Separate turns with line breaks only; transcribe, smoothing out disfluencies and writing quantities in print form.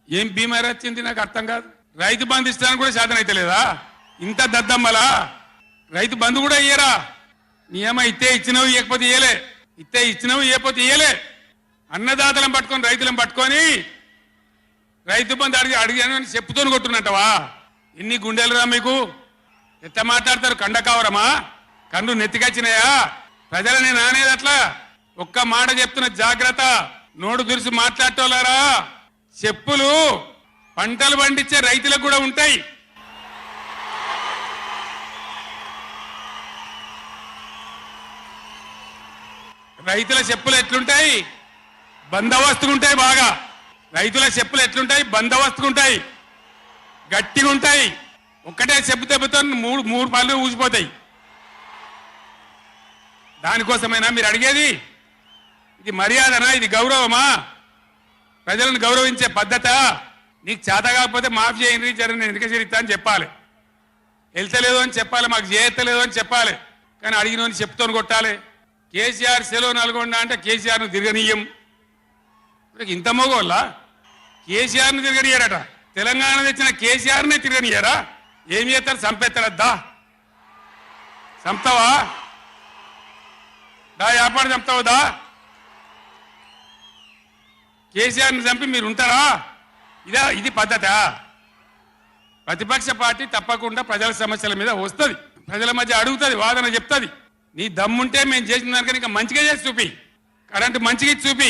ఏం బీమారి వచ్చింది నాకు అర్థం కాదు. రైతు బంధు ఇస్తానికి కూడా శాతం అయితే లేదా? ఇంత దద్దమ్మలా రైతు బంధు కూడా ఇయ్యరా? నియమ ఇస్తే ఇచ్చినవి ఇవ్వకపోతే ఇయ్యలే, ఇస్తే ఇచ్చినవి ఇవ్వకపోతే ఇయ్యలే. అన్నదాతలను పట్టుకొని రైతులను పట్టుకొని రైతు బంధు అడిగాను చెప్పుతోని కొట్టున్నట్టవా? ఎన్ని గుండెలురా మీకు? ఎట్లా మాట్లాడతారు? కండకావరమా? కన్ను నెత్తికొచ్చినాయా? ప్రజలని నానేది అట్లా. ఒక్క మాట చెప్తున్న జాగ్రత్త, నోడు దురిసి మాట్లాడటోలారా. చెప్పులు పంటలు పండించే రైతులకు కూడా ఉంటాయి. రైతుల చెప్పులు ఎట్లుంటాయి? బందోబస్తుకుంటాయి. బాగా రైతుల చెప్పులు ఎట్లుంటాయి? బందోబస్తుకుంటాయి, గట్టిగా ఉంటాయి. ఒక్కటే చెప్పు దెబ్బతో మూడు పళ్ళు ఊసిపోతాయి. దానికోసమైనా మీరు అడిగేది? ఇది మర్యాదనా? ఇది గౌరవమా? ప్రజలను గౌరవించే పద్ధత? నీకు చేత కాకపోతే మాఫ్ చేయండి, జరగని ఎన్నిక చేరిస్తా అని చెప్పాలి. వెళ్తలేదు అని చెప్పాలి, మాకు చేయలేదు అని చెప్పాలి. కానీ అడిగిన చెప్తోని కొట్టాలి. కేసీఆర్ సెలవు నల్గొండ అంటే కేసీఆర్ను తిరగనీయం. ఇంత మగోళ్ళ కేసీఆర్ను తిరగనియారట. తెలంగాణ తెచ్చిన కేసీఆర్నే తిరగనియారా? ఏమి చేస్తారు? చంపేస్తాడద్దా? చంపుతావా? దా వ్యాపారం చంపుతావుదా? కేసీఆర్ని చంపి మీరు ఉంటారా? ఇది పద్ధత? ప్రతిపక్ష పార్టీ తప్పకుండా ప్రజల సమస్యల మీద వస్తుంది, ప్రజల మధ్య అడుగుతుంది, వాదన చెప్తుంది. నీ దమ్ముంటే మేము చేసిన దానికన్నా ఇంకా మంచిగా చేసి చూపి, కరెంటు మంచిగా చూపి.